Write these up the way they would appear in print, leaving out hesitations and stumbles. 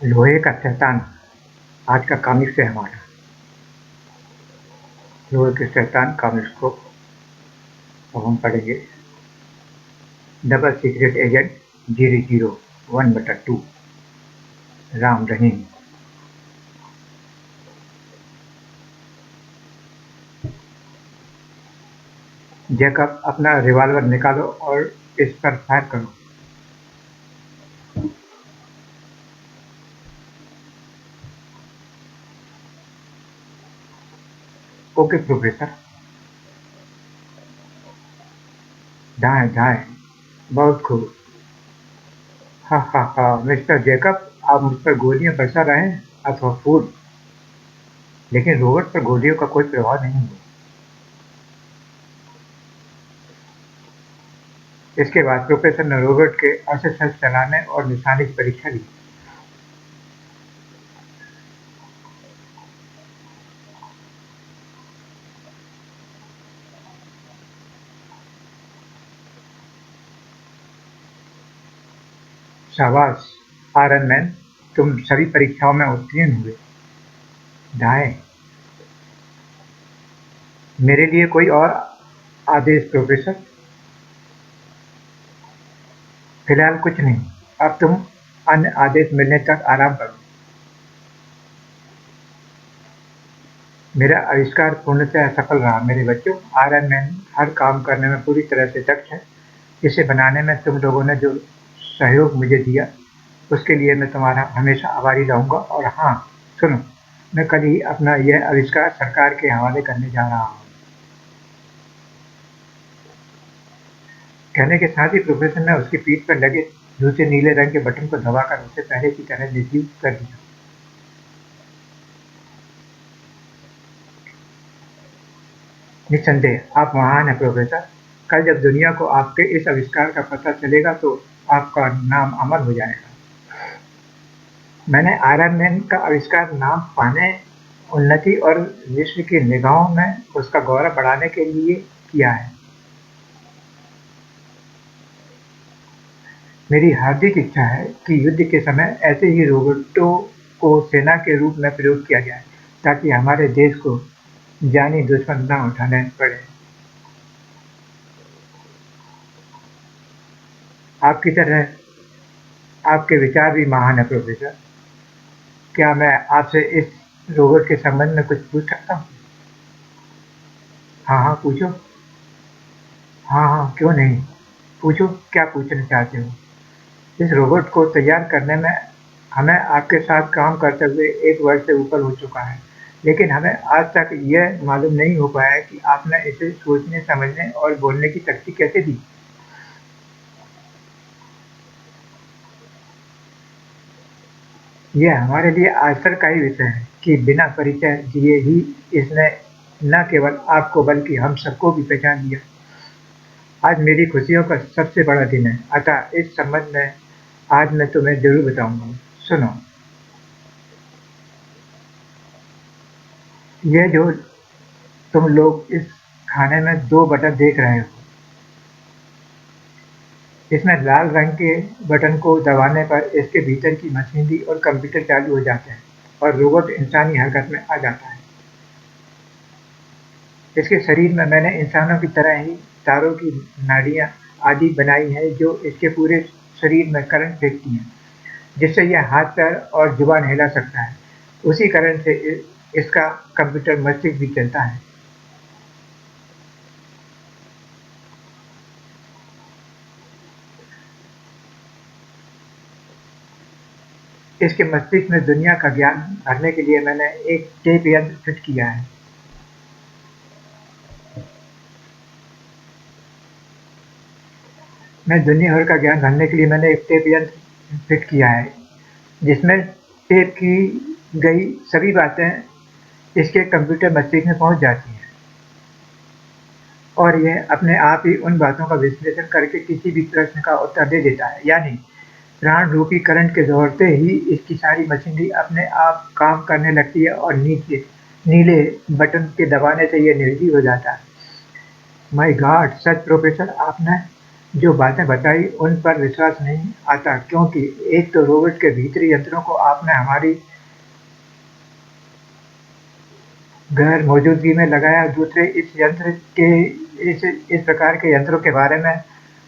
लोहे का शैतान आज का कॉमिक्स है हमारा। लोहे के शैतान कॉमिक्स को अब हम पढ़ेंगे। Double secret agent 001/2 Ram Rahim. Jacob, अपना रिवॉल्वर निकालो और इस पर फायर करो। Okay professor. दाएं दाएं, बहुत खूब। हा हा हा, मिस्टर जैकब, आप मुझ पर गोलियां बरसा रहे हैं अथवा फूल, लेकिन रोबोट पर गोलियों का कोई प्रभाव नहीं हुआ। इसके बाद प्रोफेसर ने रोबोट के अस्त्र शस्त्र चलाने और निशाने की परीक्षा ली। शाबाश आयरन मैन, तुम सभी परीक्षाओं में उत्तीर्ण हुए। दाएं। मेरे लिए कोई और आदेश प्रोफेसर? फिलहाल कुछ नहीं। अब तुम अन्य आदेश मिलने तक आराम करो। मेरा आविष्कार पूर्णतः सफल रहा मेरे बच्चों। आयरन मैन हर काम करने में पूरी तरह से दक्ष है। इसे बनाने में तुम लोगों ने जो सहयोग मुझे दिया, उसके लिए मैं तुम्हारा हमेशा आभारी रहूंगा। और हाँ, सुनो, मैं कल ही अपना यह आविष्कार सरकार के हवाले करने जा रहा हूँ। कहने के साथ ही प्रोफेसर ने उसकी पीठ पर लगे दूसरे नीले रंग के बटन को दबाकर उसे पहले की तरह निर्जीव कर दिया। निस्संदेह आप महान हैं प्रोफेसर। कल जब दुनिया को आपके इस आविष्कार का पता चलेगा तो आपका नाम अमर हो जाएगा। मैंने आयरन मैन का आविष्कार नाम पाने, उन्नति और विश्व की निगाहों में उसका गौरव बढ़ाने के लिए किया है। मेरी हार्दिक इच्छा है कि युद्ध के समय ऐसे ही रोबोटों को सेना के रूप में प्रयोग किया जाए, ताकि हमारे देश को जानी दुश्मन न उठाने पड़े। आपकी तरह आपके विचार भी महान है प्रोफेसर। क्या मैं आपसे इस रोबोट के संबंध में कुछ पूछ सकता हूँ? हाँ हाँ, पूछो। हाँ हाँ, क्यों नहीं, पूछो क्या पूछना चाहते हो। इस रोबोट को तैयार करने में हमें आपके साथ काम करते हुए 1 वर्ष से ऊपर हो चुका है, लेकिन हमें आज तक यह मालूम नहीं हो पाया कि आपने इसे सोचने, समझने और बोलने की शक्ति कैसे दी। यह हमारे लिए आश्चर्य का ही विषय है कि बिना परिचय दिए ही इसने न केवल आपको बल्कि हम सबको भी पहचान लिया। आज मेरी खुशियों का सबसे बड़ा दिन है, अतः इस संबंध में आज मैं तुम्हें जरूर बताऊंगा। सुनो, यह जो तुम लोग इस खाने में 2 बटन देख रहे हो, इसमें लाल रंग के बटन को दबाने पर इसके भीतर की मशीनरी और कंप्यूटर चालू हो जाते हैं और रोबोट इंसानी हरकत में आ जाता है। इसके शरीर में मैंने इंसानों की तरह ही तारों की नाड़ियां आदि बनाई हैं जो इसके पूरे शरीर में करंट फेंकती हैं, जिससे यह हाथ पैर और जुबान हिला सकता है। उसी करंट से इसका कंप्यूटर मस्तिष्क भी चलता है। इसके मस्तिष्क में दुनिया का ज्ञान भरने के लिए मैंने एक टेप यंत्र फिट किया है। मैं दुनिया भर का ज्ञान भरने के लिए मैंने एक टेप यंत्र फिट किया है, जिसमें टेप की गई सभी बातें इसके कंप्यूटर मस्तिष्क में पहुंच जाती हैं और यह अपने आप ही उन बातों का विश्लेषण करके किसी भी प्रश्न का उत्तर दे देता है। यानी प्राण रूपी करंट के दौड़ते ही इसकी सारी मशीनरी अपने आप काम करने लगती है और नीचे नीले बटन के दबाने से यह निर्जीव हो जाता है। My God! सच प्रोफेसर, आपने जो बातें बताई उन पर विश्वास नहीं आता, क्योंकि एक तो रोबोट के भीतरी यंत्रों को आपने हमारी गैर मौजूदगी में लगाया, दूसरे इस प्रकार के यंत्रों के बारे में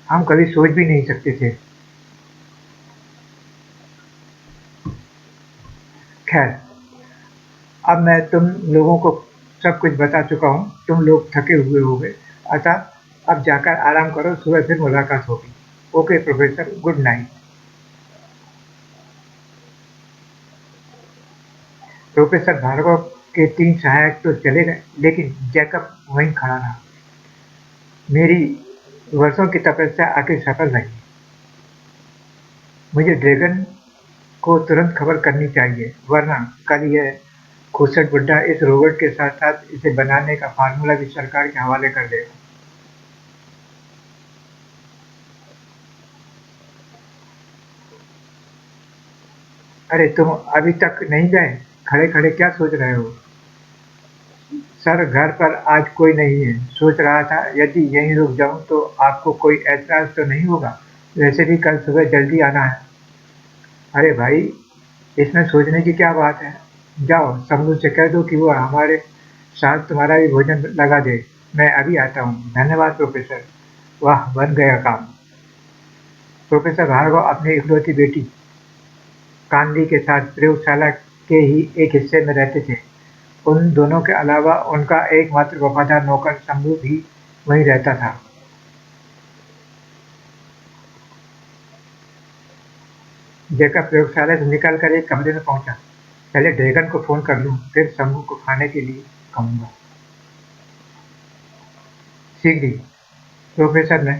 हम कभी सोच भी नहीं सकते थे। खैर, अब मैं तुम लोगों को सब कुछ बता चुका हूँ, तुम लोग थके हुए होगे, अतः अब जाकर आराम करो, सुबह फिर मुलाकात होगी। Okay professor, good night. Professor Bhargav के 3 सहायक तो चले गए, लेकिन जैकब वहीं खड़ा रहा। मेरी वर्षों की तपस्या आखिर सफल रही। मुझे ड्रैगन को तुरंत खबर करनी चाहिए, वरना कल यह खुसट बुड्ढा इस रोबोट के साथ-साथ इसे बनाने का फार्मूला भी सरकार के हवाले कर देगा। अरे तुम अभी तक नहीं गए? खड़े-खड़े क्या सोच रहे हो? सर, घर पर आज कोई नहीं है। सोच रहा था यदि यहीं रुक जाऊँ तो आपको कोई ऐतराज़ तो नहीं होगा? वैसे भी कल सुबह जल्दी आना है। अरे भाई, इसमें सोचने की क्या बात है? जाओ शंभू से कह दो कि वो हमारे साथ तुम्हारा भी भोजन लगा दे। मैं अभी आता हूँ। धन्यवाद प्रोफेसर। वाह, बन गया काम। प्रोफेसर भार्गव अपनी इकलौती बेटी कांदी के साथ प्रयोगशाला के ही एक हिस्से में रहते थे। उन दोनों के अलावा उनका एकमात्र वफादार नौकर शंभू भी वहीं रहता था। जैकब प्रयोगशाला से निकलकर एक कमरे में पहुंचा। पहले ड्रैगन को फोन कर लूं, फिर शंभू को खाने के लिए कहूंगा। शीघ्र ही प्रोफेसर ने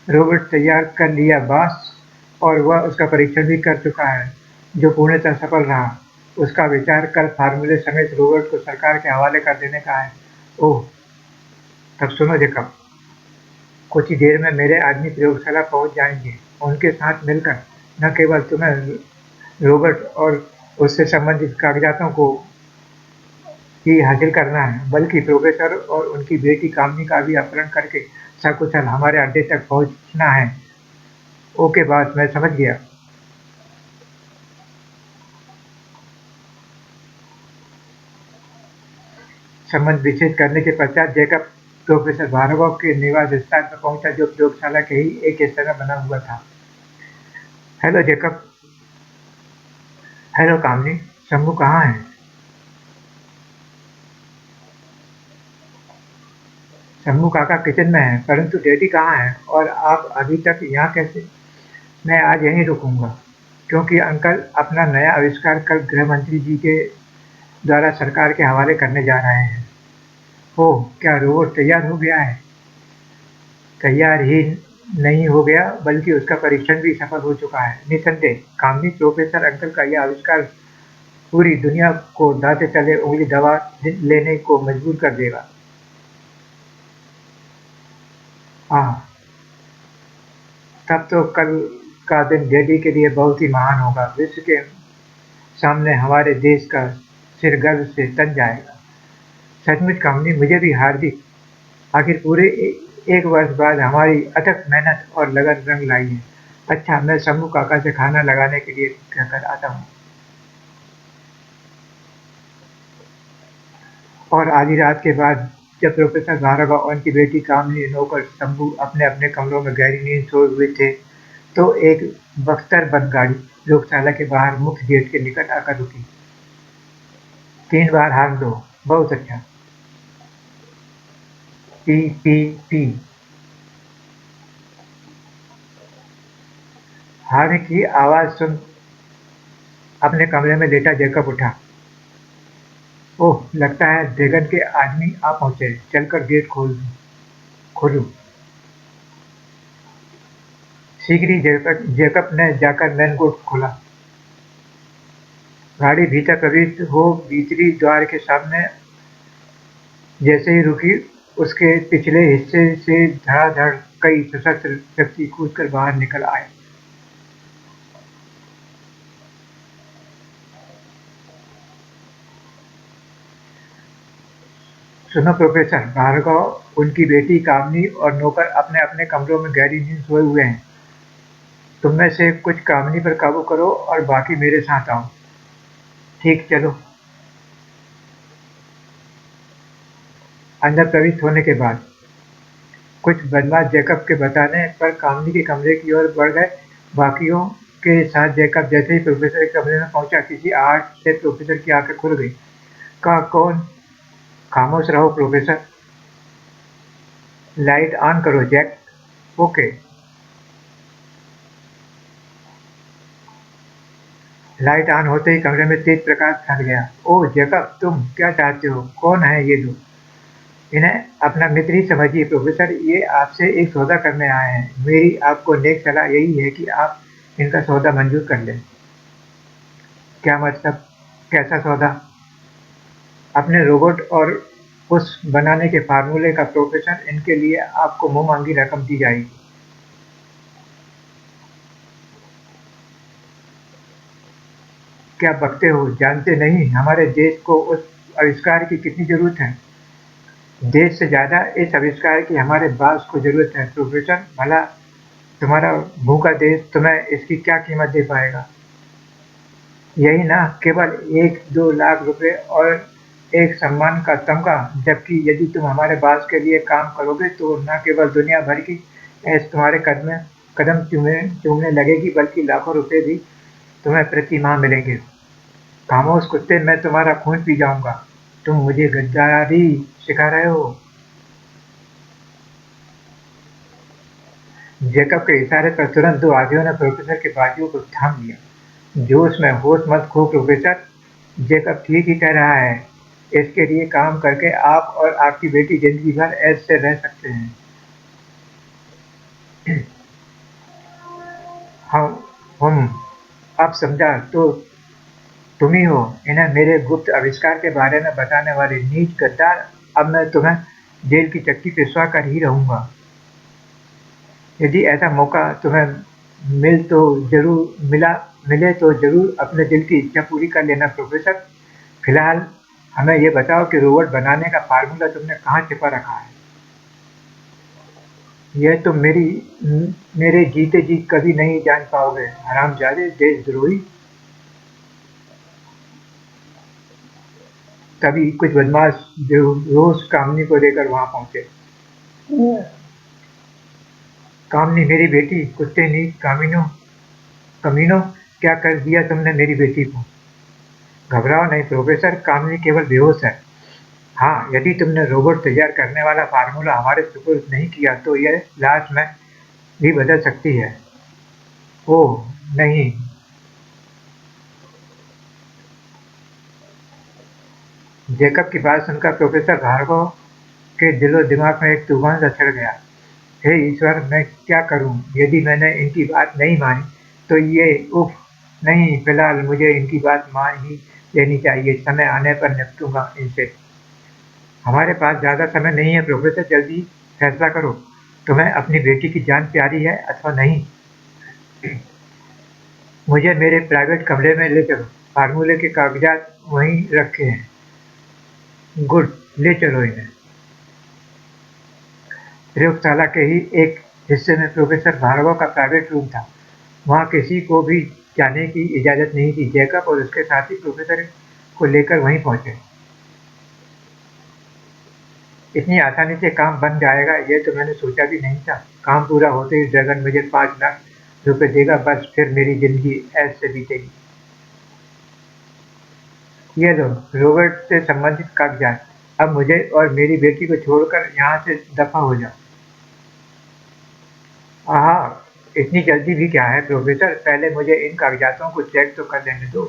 रोबोट तैयार कर लिया बॉस, और वह उसका परीक्षण भी कर चुका है, जो पूर्णतः सफल रहा। उसका विचार कल फार्मूले समेत रोबोट को सरकार के हवाले कर देने का है। ओह, तब सुनो जैकब, कुछ ही देर में मेरे आदमी प्रयोगशाला पहुंच जाएंगे। उनके साथ मिलकर न केवल तुम्हें रोबोट और उससे संबंधित कागजातों को ही हासिल करना है, बल्कि प्रोफेसर और उनकी बेटी कामनी का भी अपहरण करके सकुशल हमारे अड्डे तक पहुंचना है। ओके बॉस, मैं समझ गया। संबंध विच्छेद करने के पश्चात जैकब प्रोफेसर भार्गव के निवास स्थान पर पहुंचा, जो प्रयोगशाला के ही एक हिस्से में बना हुआ था। Hello Jacob. हेलो कामनी। शंभू कहाँ है? शंभू काका किचन में है, परंतु डैडी कहाँ है और आप अभी तक यहाँ कैसे? मैं आज यहीं रुकूंगा, क्योंकि अंकल अपना नया आविष्कार कल गृह मंत्री जी के द्वारा सरकार के हवाले करने जा रहे हैं। ओह, क्या रोबोट तैयार हो गया है? तैयार ही नहीं हो गया, बल्कि उसका परीक्षण भी सफल हो चुका है। निसंदेह कामनी प्रोफेसर अंकल का यह आविष्कार पूरी दुनिया को दांते तले उंगली दबा लेने को मजबूर कर देगा। हाँ, तब तो कल का दिन डैडी के लिए बहुत ही महान होगा। विश्व के सामने हमारे देश का सिर गर्व से तन जाएगा। सचमुच कामनी, मुझे भी हार्दिक। आखिर पूरे 1 वर्ष बाद हमारी अथक मेहनत और लगन रंग लाई है। अच्छा, मैं शंभू काका से खाना लगाने के लिए कहकर आता हूँ। और आधी रात के बाद जब प्रोफेसर भार्गव और उनकी बेटी कामिनी, नौकर शंभू अपने अपने कमरों में गहरी नींद सोए हुए थे, तो एक बख्तरबंद गाड़ी प्रयोगशाला के बाहर मुख्य गेट के निकट आकर रुकी। 3 बार हाथ दो। बहुत अच्छा। P P P. हारने की आवाज सुन अपने कमरे में लेटा जैकब उठा। ओह, लगता है ड्रैगन के आदमी आ पहुंचे। चलकर गेट खोलूं। शीघ्र ही जैकब ने जाकर मेन गेट खोला। गाड़ी भीतर प्रविष्ट हो भीतरी द्वार के सामने जैसे ही रुकी, उसके पिछले हिस्से से धड़ाधड़ कई सशस्त्र व्यक्ति कूदकर बाहर निकल आए। सुनो प्रोफेसर भार्गव, उनकी बेटी कामनी और नौकर अपने अपने कमरों में गहरी नींद सोए हुए हैं। तुम में से कुछ कामनी पर काबू करो और बाकी मेरे साथ आओ। ठीक, चलो। अंदर प्रविष्ट होने के बाद कुछ बदमाश जैकब के बताने पर कामनी के कमरे की ओर बढ़ गए। बाकियों के साथ जैकब जैसे ही प्रोफेसर के कमरे में पहुंचा, किसी आहट से प्रोफेसर की आंखें खुल गई। कहा, कौन? खामोश रहो प्रोफेसर। लाइट ऑन करो जैक। ओके। लाइट ऑन होते ही कमरे में तेज प्रकाश फैल गया। ओह जैकब, तुम क्या चाहते हो? कौन है ये लोग? इन्हें अपना मित्र ही समझिए प्रोफेसर, ये आपसे एक सौदा करने आए हैं। मेरी आपको नेक सलाह यही है कि आप इनका सौदा मंजूर कर लें। क्या मतलब? कैसा सौदा? अपने रोबोट और उस बनाने के फार्मूले का प्रोफेसर, इनके लिए आपको मुंह मांगी रकम दी जाएगी। क्या बकते हो? जानते नहीं हमारे देश को उस आविष्कार की कितनी जरूरत है? देश से ज्यादा इस आविष्कार की हमारे बॉस को जरूरत है प्रोफेसर। भला तुम्हारा भूखा देश तुम्हें इसकी क्या कीमत दे पाएगा? यही ना, केवल 1-2 लाख रुपए और एक सम्मान का तमगा। जबकि यदि तुम हमारे बॉस के लिए काम करोगे तो न केवल दुनिया भर की ऐश तुम्हारे कदम चूमने लगेगी, बल्कि लाखों रुपए भी तुम्हें प्रति माह मिलेंगे। खामोश कुत्ते, मैं तुम्हारा खून पी जाऊंगा। तुम मुझे गद्दारी सिखा रहे हो। जैकब के इशारे पर तुरंत दो आदमियों ने प्रोफेसर के बाजुओं को थाम लिया। जोश में होश मत खो प्रोफेसर, जैकब ठीक ही कह रहा है। इसके लिए काम करके आप और आपकी बेटी जिंदगी भर ऐश से रह सकते हैं। हम हम अब समझा तो तुम ही हो इन्हें मेरे गुप्त आविष्कार के बारे में बताने वाले नीच गद्दार। अब मैं तुम्हें जेल की चक्की पे सुआ कर ही रहूंगा। यदि ऐसा मौका तुम्हें मिले तो जरूर अपने दिल की इच्छा पूरी कर लेना प्रोफेसर। फिलहाल हमें ये बताओ कि रोबोट बनाने का फार्मूला तुमने कहाँ छिपा रखा है? यह तुम मेरे जीते जी कभी नहीं जान पाओगे, हरामजादे देशद्रोही। तभी कुछ बदमाश बेहोश कामनी को लेकर वहां पहुंचे। कामनी, मेरी बेटी। कुत्ते नीच कमीनों, क्या कर दिया तुमने मेरी बेटी को? घबराओ नहीं प्रोफेसर, कामनी केवल बेहोश है। हाँ, यदि तुमने रोबोट तैयार करने वाला फार्मूला हमारे सुपुर्द नहीं किया तो यह लाश में भी बदल सकती है। ओह नहीं। जैकब की बात सुनकर प्रोफेसर भार्गव के दिलो दिमाग में एक तूफान सा छिड़ गया। हे ईश्वर, मैं क्या करूं? यदि मैंने इनकी बात नहीं मानी तो ये उफ। नहीं, फिलहाल मुझे इनकी बात मान ही लेनी चाहिए। समय आने पर निपटूंगा इनसे। हमारे पास ज्यादा समय नहीं है प्रोफेसर, जल्दी फैसला करो। तुम्हें अपनी बेटी की जान प्यारी है अथवा नहीं? मुझे मेरे प्राइवेट कमरे में ले चलो। फार्मूले के कागजात वहीं रखे हैं। गुड, ले चलो इन्हें। प्रयोगशाला के ही एक हिस्से में प्रोफेसर भार्गव का प्राइवेट रूम था। वहां किसी को भी जाने की इजाजत नहीं थी। जैकब और उसके साथी प्रोफेसर को लेकर वहीं पहुंचे। इतनी आसानी से काम बन जाएगा ये तो मैंने सोचा भी नहीं था। काम पूरा होते ही ड्रैगन मुझे 5 लाख रुपए देगा, बस फिर मेरी जिंदगी ऐश से बीतेगी। ये लो रोबोट से संबंधित कागजात। अब मुझे और मेरी बेटी को छोड़कर यहाँ से दफा हो जाओ। आहा, इतनी जल्दी भी क्या है प्रोफेसर, पहले मुझे इन कागजातों को चेक तो कर लेने दो।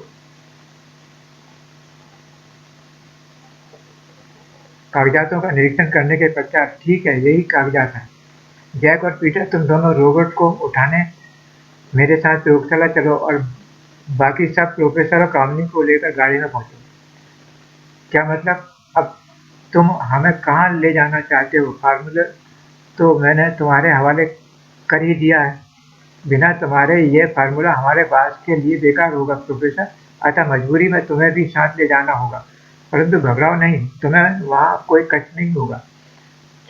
कागजातों का निरीक्षण करने के पश्चात, ठीक है, यही कागजात हैं। जैक और पीटर, तुम दोनों रोबोट को उठाने मेरे साथ प्रयोगशाला चलो और बाकी सब प्रोफेसर और कामनी को लेकर गाड़ी में पहुंचो। क्या मतलब? अब तुम हमें कहाँ ले जाना चाहते हो? फार्मूला तो मैंने तुम्हारे हवाले कर ही दिया है। बिना तुम्हारे ये फार्मूला हमारे पास के लिए बेकार होगा प्रोफेसर, अतः मजबूरी में तुम्हें भी साथ ले जाना होगा। परंतु घबराओ नहीं, तुम्हें वहाँ कोई कष्ट नहीं होगा।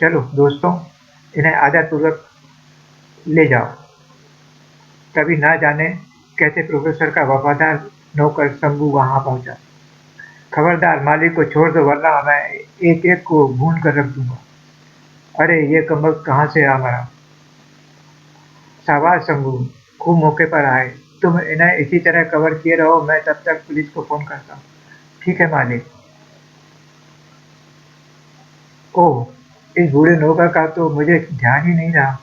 चलो दोस्तों, इन्हें आदरपूर्वक ले जाओ। तभी ना जाने कैसे प्रोफेसर का वफादार नौकर शंभू वहाँ पहुँचा। खबरदार मालिक को छोड़ दो वरना मैं एक-एक को भून कर रख दूँगा। अरे ये कमबख्त कहाँ से आ मरा? शाबाश शंभू, खूब मौके पर आए। तुम इन्हें इसी तरह कवर किए रहो, मैं तब तक पुलिस को फ़ोन करता हूँ। ठीक है मालिक। ओह! इस बूढ़े नौकर का तो मुझे ध्यान ही नहीं रहा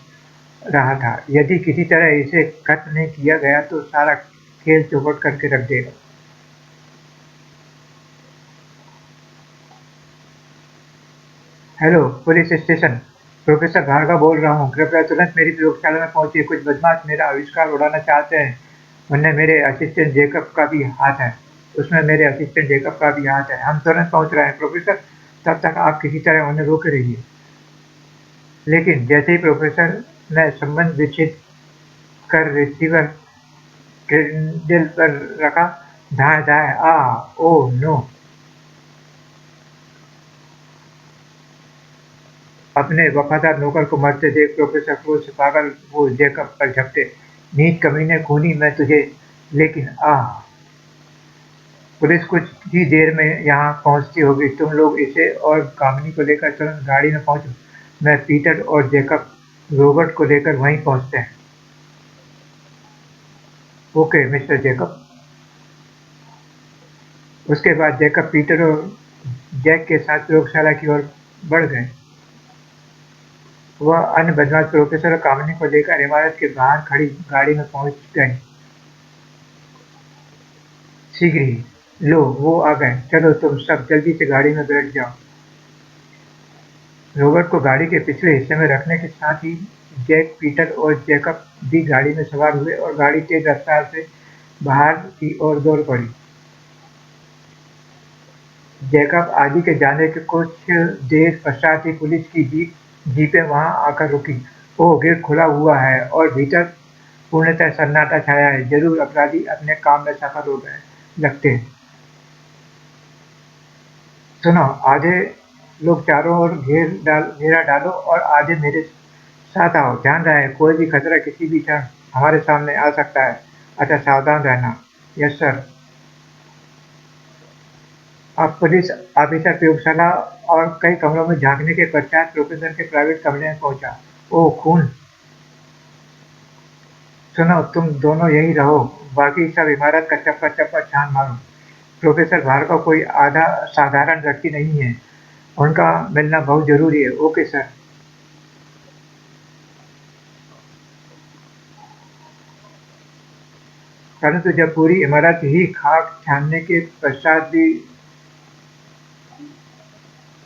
रहा था। यदि किसी तरह इसे खत्म नहीं किया गया तो सारा खेल चौपट करके रख देगा। Hello police station, professor Bhargav बोल रहा हूँ। कृपया तुरंत मेरी प्रयोगशाला में पहुँचिए। कुछ बदमाश मेरा आविष्कार उड़ाना चाहते हैं। उनमें मेरे असिस्टेंट जेकब का भी हाथ है। उसमें मेरे असिस्टेंट जेकब का भी हाथ है। हम तुरंत पहुँच रहे हैं प्रोफेसर, तब तक आप किसी तरह उन्हें रोके रहिए। लेकिन जैसे ही प्रोफेसर ने संबंध विच्छेद कर रिसीवर टेबल पर रखा, दाएं दाएं ओह नो। अपने वफादार नौकर को मरते देख प्रोफेसर क्रोध से पागल वो जेकब पर झपटे। नीच कमीने, खूनी मैं तुझे। लेकिन पुलिस कुछ ही देर में यहाँ पहुँचती होगी। तुम लोग इसे और कामिनी को लेकर तुरंत गाड़ी में पहुँचो। मैं पीटर और जेकब रॉबर्ट को लेकर वहीं पहुँचते हैं। Okay mister Jacob. उसके बाद जेकब पीटर और जैक के साथ प्रयोगशाला की ओर बढ़ गए। वह अन्य बदमाश प्रोफेसर और कामिनी को लेकर इमारत के बाहर खड़ी गाड़ी में पहुंच गए। शीघ्र ही। लो वो आ गए। चलो तुम सब जल्दी से गाड़ी में बैठ जाओ। रॉबर्ट को गाड़ी के पिछले हिस्से में रखने के साथ ही जैक, पीटर और जैकब भी गाड़ी में सवार हुए और गाड़ी तेज रफ्तार से बाहर की ओर दौड़ पड़ी। जैकब आदि के जाने के कुछ देर पश्चात ही पुलिस की जीपें वहां आकर रुकी। ओह गेट खुला हुआ है और भीतर पूर्णतः सन्नाटा छाया है। जरूर अपराधी अपने काम में सफल हो गए लगते हैं। सुनो, आधे लोग चारों ओर घेरा डालो और आधे मेरे साथ आओ। ध्यान रहे कोई भी खतरा किसी भी क्षण हमारे सामने आ सकता है, अतः सावधान रहना। Yes sir. अब पुलिस ऑफिसर प्रयोगशाला और कई कमरों में झांकने के पश्चात प्रोफेसर के प्राइवेट कमरे में पहुंचा। ओह खून। सुनो, तुम दोनों यहीं रहो, बाकी सब इमारत का चप्पा चप्पा छान मारो। प्रोफेसर भार्गव कोई आधा साधारण व्यक्ति नहीं है। उनका मिलना बहुत जरूरी है। Okay sir. परंतु जब पूरी इमारत ही खाक छानने के पश्चात भी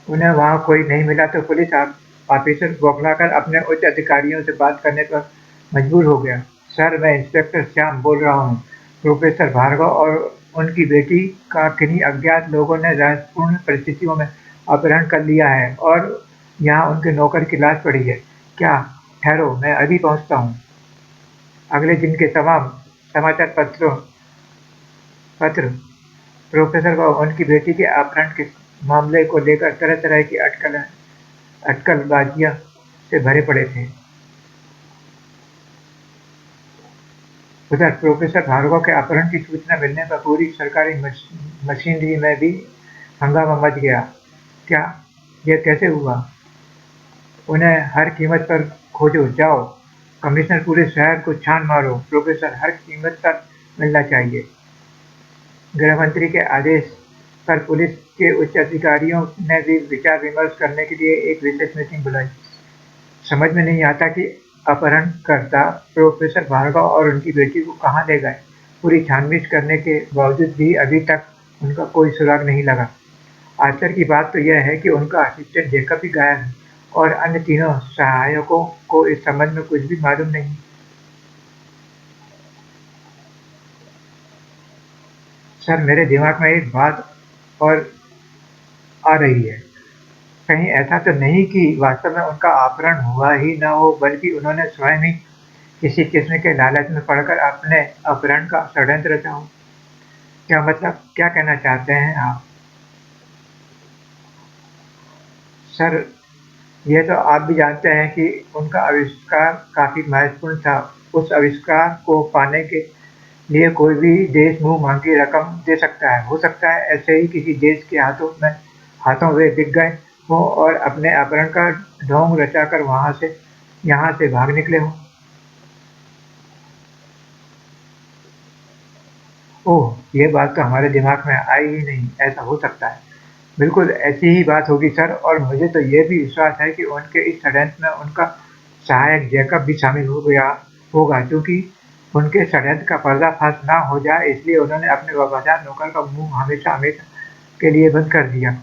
उन्हें वहां कोई नहीं मिला तो पुलिस ऑफिसर बौखलाकर अपने उच्च अधिकारियों से बात करने पर मजबूर हो गया। सर मैं इंस्पेक्टर श्याम बोल रहा हूँ। प्रोफेसर भार्गव और उनकी बेटी का किन्हीं अज्ञात लोगों ने रहस्यपूर्ण परिस्थितियों में अपहरण कर लिया है और यहाँ उनके नौकर की लाश पड़ी है। क्या? ठहरो, मैं अभी पहुँचता हूँ। अगले दिन के तमाम समाचार पत्र प्रोफेसर व उनकी बेटी के अपहरण के मामले को लेकर तरह-तरह की अटकलबाजियां से भरे पड़े थे। उधर प्रोफेसर भार्गव के अपहरण की सूचना मिलने पर पूरी सरकारी मशीनरी में भी हंगामा मच गया। क्या? यह कैसे हुआ? उन्हें हर कीमत पर खोजो। जाओ, कमिश्नर पूरे शहर को छान मारो। प्रोफेसर हर कीमत पर मिलना चाहिए। गृहमंत्री के आदेश पर पुलिस के उच्च अधिकारियों ने भी विचार विमर्श करने के लिए एक विशेष मीटिंग बुलाई। समझ में नहीं आता कि अपहरणकर्ता प्रोफेसर भार्गव और उनकी बेटी को कहाँ ले गए। पूरी छानबीन करने के बावजूद भी अभी तक उनका कोई सुराग नहीं लगा। आश्चर्य की बात तो यह है कि उनका असिस्टेंट जेकब भी गायब है और अन्य तीनों सहायकों को इस संबंध में कुछ भी मालूम नहीं। सर मेरे दिमाग में एक बात और आ रही है। कहीं ऐसा तो नहीं कि वास्तव में उनका अपहरण हुआ ही न हो बल्कि उन्होंने स्वयं ही किसी किस्म के लालच में पड़कर अपने अपहरण का षड्यंत्र रचा हो। क्या मतलब क्या कहना चाहते हैं आप? सर, ये तो आप भी जानते हैं कि उनका आविष्कार काफ़ी महत्वपूर्ण था। उस आविष्कार को पाने के लिए कोई भी देश मुँह मांगी रकम दे सकता है। हो सकता है ऐसे ही किसी देश के हाथों वे बिक गए हों और अपने अपहरण का ढोंग रचाकर यहाँ से भाग निकले हों। ओह! ये बात तो हमारे दिमाग में आई ही नहीं, ऐसा हो सकता है। बिल्कुल ऐसी ही बात होगी सर, और मुझे तो ये भी विश्वास है कि उनके इस षड्यंत्र में उनका सहायक जैकब भी शामिल हो गया होगा, क्योंकि उनके षड्यंत्र का पर्दाफाश ना हो जाए इसलिए उन्होंने अपने वफादार नौकर का मुँह हमेशा-हमेशा के लिए बंद कर दिया।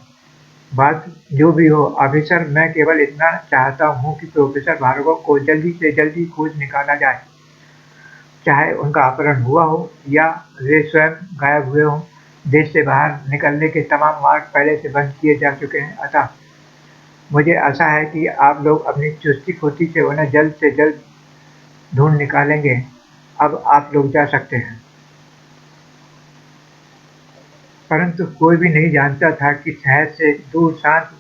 बात जो भी हो ऑफिसर, मैं केवल इतना चाहता हूँ कि प्रोफेसर भार्गव को जल्दी से जल्दी खोज निकाला जाए। चाहे उनका अपहरण हुआ हो या वे स्वयं गायब हुए हों, देश से बाहर निकलने के तमाम मार्ग पहले से बंद किए जा चुके हैं। अतः मुझे आशा है कि आप लोग अपनी चुस्ती-फुर्ती से उन्हें जल्द से जल्द ढूँढ निकालेंगे। अब आप लोग जा सकते हैं। परंतु कोई भी नहीं जानता था कि शहर से दूर शांत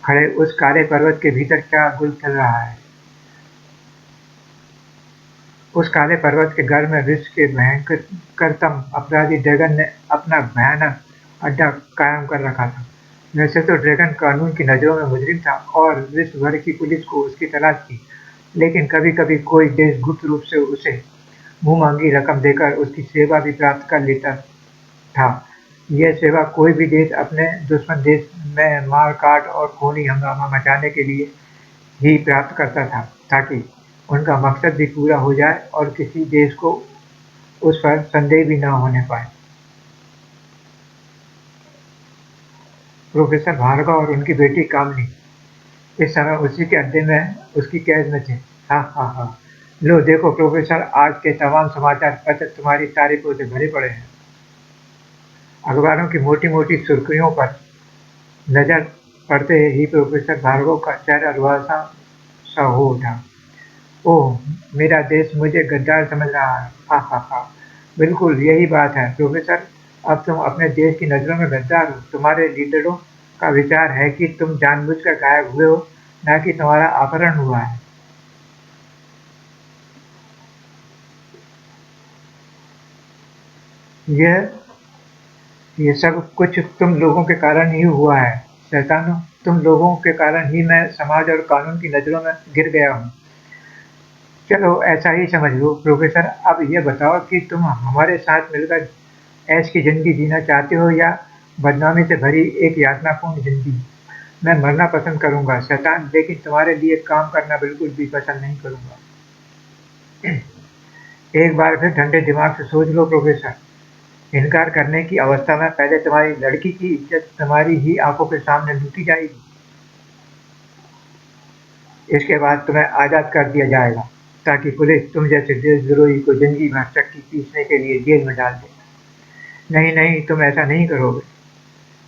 खड़े उस काले पर्वत के भीतर क्या गुल खिल रहा है। उस काले पर्वत के घर में विश्व के भयंकरतम अपराधी ड्रैगन ने अपना भयानक अड्डा कायम कर रखा था। वैसे तो ड्रैगन कानून की नज़रों में मुजरिम था और विश्व भर की पुलिस को उसकी तलाश थी, लेकिन कभी-कभी कोई देश गुप्त रूप से उसे मुँह-मांगी रकम देकर उसकी सेवा भी प्राप्त कर लेता था। यह सेवा कोई भी देश अपने दुश्मन देश में मार-काट और खूनी हंगामा मचाने के लिए ही प्राप्त करता था, ताकि उनका मकसद भी पूरा हो जाए और किसी देश को उस पर संदेह भी न होने पाए। प्रोफेसर भार्गव और उनकी बेटी कामनी इस समय उसी के अड्डे में उसकी कैद में थे। हाँ हाँ हाँ, लो देखो प्रोफेसर, आज के तमाम समाचार पत्र तुम्हारी तारीफों से भरे पड़े हैं। अखबारों की मोटी-मोटी सुर्खियों पर नज़र पड़ते ही प्रोफेसर भार्गव का चेहरा रुआसा सा हो उठा। ओह! मेरा देश मुझे गद्दार समझ रहा है। हा हा हा, बिल्कुल यही बात है प्रोफेसर, अब तुम अपने देश की नज़रों में गद्दार हो। तुम्हारे लीडरों का विचार है कि तुम जानबूझकर गायब हुए हो, ना कि तुम्हारा अपहरण हुआ है। यह ये सब कुछ तुम लोगों के कारण ही हुआ है, शैतानों, तुम लोगों के कारण ही मैं समाज और कानून की नज़रों में गिर गया हूँ। चलो ऐसा ही समझ लो प्रोफेसर, अब ये बताओ कि तुम हमारे साथ मिलकर ऐश की ज़िंदगी जीना चाहते हो या बदनामी से भरी एक यातनापूर्ण ज़िंदगी? मैं मरना पसंद करूँगा शैतान, लेकिन तुम्हारे लिए काम करना बिल्कुल भी पसंद नहीं करूँगा। एक बार फिर ठंडे दिमाग से सोच लो प्रोफेसर, इनकार करने की अवस्था में पहले तुम्हारी लड़की की इज्जत तुम्हारी ही आंखों के सामने लूटी जाएगी। इसके बाद तुम्हें आज़ाद कर दिया जाएगा, ताकि पुलिस तुम जैसे देशद्रोही को जिंदगी भर चक्की पीसने के लिए जेल में डाल दे। नहीं नहीं, तुम ऐसा नहीं करोगे।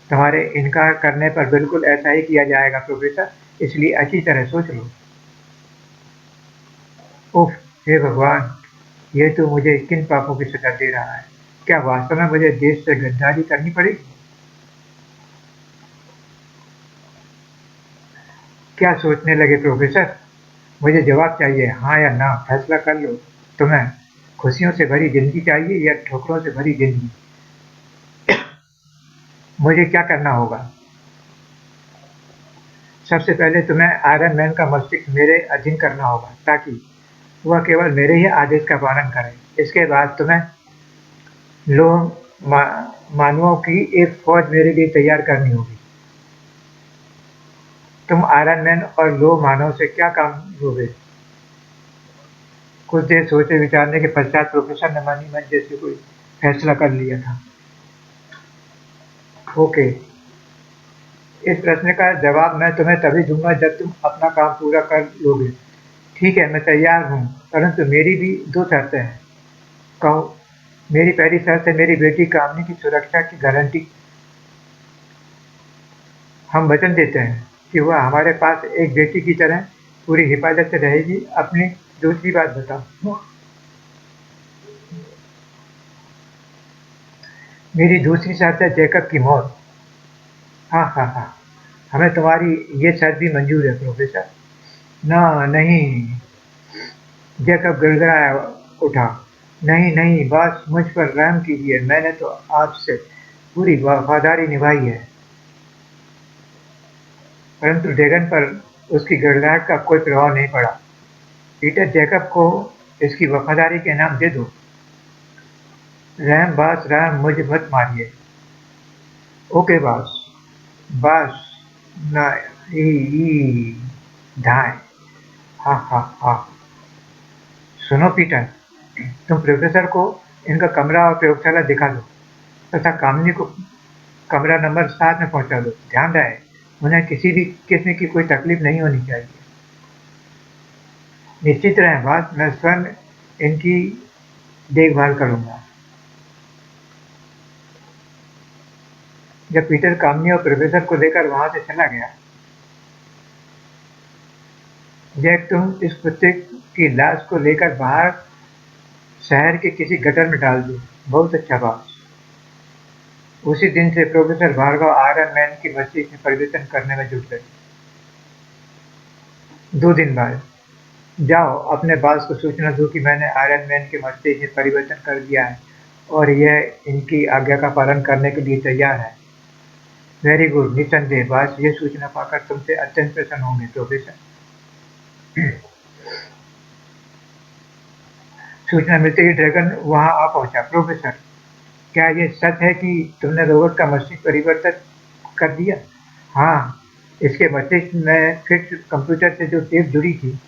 तुम्हारे इनकार करने पर बिल्कुल ऐसा ही किया जाएगा प्रोफेसर, इसलिए अच्छी तरह सोच लो। उफ, हे भगवान, ये तो मुझे किन पापों की सजा दे रहा है। क्या वास्तव में मुझे देश से गद्दारी करनी पड़ेगी? क्या सोचने लगे प्रोफेसर? मुझे जवाब चाहिए, हाँ या ना, फैसला कर लो। तुम्हें खुशियों से भरी ज़िंदगी चाहिए या ठोकरों से भरी ज़िंदगी? मुझे क्या करना होगा? सबसे पहले तुम्हें आयरन मैन का मस्तिष्क मेरे अधीन करना होगा, ताकि वह केवल मेरे ही आदेश का पालन करे। इसके बाद तुम्हें लोह मा मानवों की एक फ़ौज मेरे लिए तैयार करनी होगी। तुम आयरन मैन और लोह मानव से क्या काम लोगे? कुछ देर सोचे विचारने के पश्चात प्रोफेसर ने मन ही मन जैसे कोई फैसला कर लिया था। ओके, इस प्रश्न का जवाब मैं तुम्हें तभी दूंगा जब तुम अपना काम पूरा कर लोगे। ठीक है, मैं तैयार हूँ, परंतु मेरी भी दो शर्तें हैं। कहो। मेरी पहली शर्त है मेरी बेटी कामनी की सुरक्षा की गारंटी। हम वचन देते हैं कि वह हमारे पास एक बेटी की तरह पूरी हिफाजत से रहेगी। अपनी दूसरी बात बताओ। मेरी दूसरी शर्त है जैकब की मौत। हाँ हाँ हाँ हमें तुम्हारी ये शर्त भी मंजूर है प्रोफेसर। ना नहीं, जैकब गिड़गिड़ाया उठा। नहीं नहीं बॉस, मुझ पर रहम कीजिए, मैंने तो आपसे पूरी वफादारी निभाई है। परंतु ड्रैगन पर उसकी गिड़गिड़ाहट का कोई प्रभाव नहीं पड़ा। पीटर, जैकब को इसकी वफादारी के इनाम दे दो। रहम बॉस रहम, मुझे मत मारिए। Okay boss. बॉस ना ई ई धाए। हा हा हा। सुनो पीटर, तुम प्रोफेसर को इनका कमरा और प्रयोगशाला दिखा दो तथा कामिनी को कमरा नंबर 7 में पहुंचा दो। ध्यान रहे उन्हें किसी भी किस्म की कोई तकलीफ नहीं होनी चाहिए। निश्चित रहें बॉस, मैं स्वयं इनकी देखभाल करूंगा। जब पीटर कामिनी और प्रोफेसर को लेकर वहां से चला गया, जैक, तुम इस कुत्ते की लाश को लेकर बाहर शहर के किसी गटर में डाल दो। बहुत अच्छा बॉस। उसी दिन से प्रोफेसर भार्गव आयरन मैन की मस्तिष्क में परिवर्तन करने में जुट गए। 2 दिन बाद, जाओ अपने बॉस को सूचना दो कि मैंने आयरन मैन के मस्तिष्क में परिवर्तन कर दिया है और यह इनकी आज्ञा का पालन करने के लिए तैयार है। वेरी गुड, निस्संदेह बॉस, ये सूचना पाकर तुमसे अत्यंत प्रसन्न होंगे प्रोफेसर। सूचना मिलते ही ड्रैगन वहां आ पहुंचा। प्रोफेसर, क्या ये सच है कि तुमने रोबोट का मस्तिष्क परिवर्तन कर दिया? हाँ, इसके मस्तिष्क में फिक्स कंप्यूटर से जो टेप जुड़ी थी,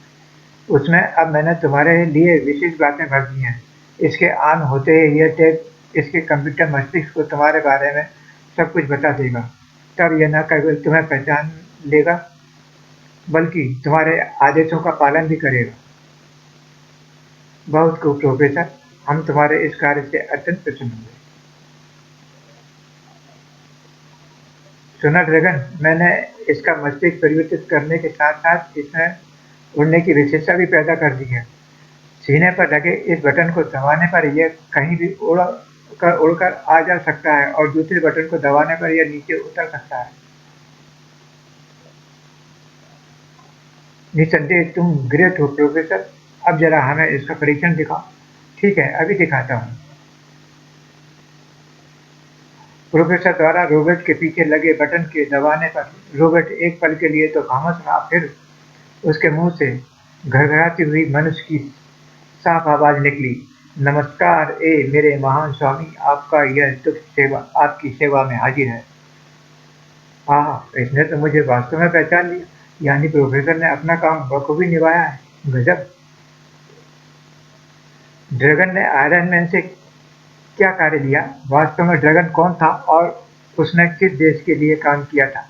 उसमें अब मैंने तुम्हारे लिए विशेष बातें भर दी हैं। इसके ऑन होते ही यह टेप इसके कंप्यूटर मस्तिष्क को तुम्हारे बारे में सब कुछ बता देगा। तब यह न केवल तुम्हें पहचान लेगा, बल्कि तुम्हारे आदेशों का पालन भी करेगा। बहुत खूब प्रोफेसर, हम तुम्हारे इस कार्य से अत्यंत प्रसन्न हुए। सुना ड्रैगन, मैंने इसका मस्तिष्क परिवर्तित करने के साथ साथ इसमें उड़ने की विशेषता भी पैदा कर दी है। सीने पर लगे इस बटन को दबाने पर यह कहीं भी उड़कर आ जा सकता है और दूसरे बटन को दबाने पर यह नीचे उतर सकता है। निस्संदेह तुम ग्रेट हो प्रोफेसर। अब जरा हमें इसका परीक्षण दिखाओ। ठीक है, अभी दिखाता हूँ। प्रोफेसर द्वारा रोबोट के पीछे लगे बटन के दबाने पर रोबोट एक पल के लिए तो खामोश रहा, फिर उसके मुंह से घड़घड़ाती हुई मनुष्य की साफ आवाज निकली। नमस्कार मेरे महान स्वामी, आपका यह दुख सेवा आपकी सेवा में हाजिर है। हाँ, इसने तो मुझे वास्तव में पहचान लिया। यानी प्रोफेसर ने अपना काम बखूबी निभाया है। गजब। ड्रैगन ने आयरन मैन से क्या कार्य लिया? वास्तव में ड्रैगन कौन था और उसने किस देश के लिए काम किया था?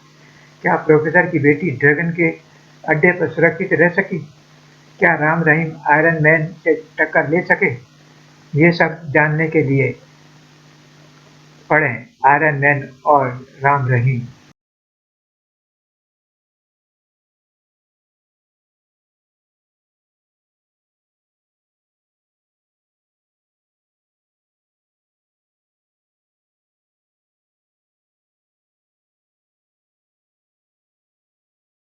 क्या प्रोफेसर की बेटी ड्रैगन के अड्डे पर सुरक्षित रह सकी? क्या राम रहीम आयरन मैन से टक्कर ले सके? ये सब जानने के लिए पढ़ें आयरन मैन और राम रहीम।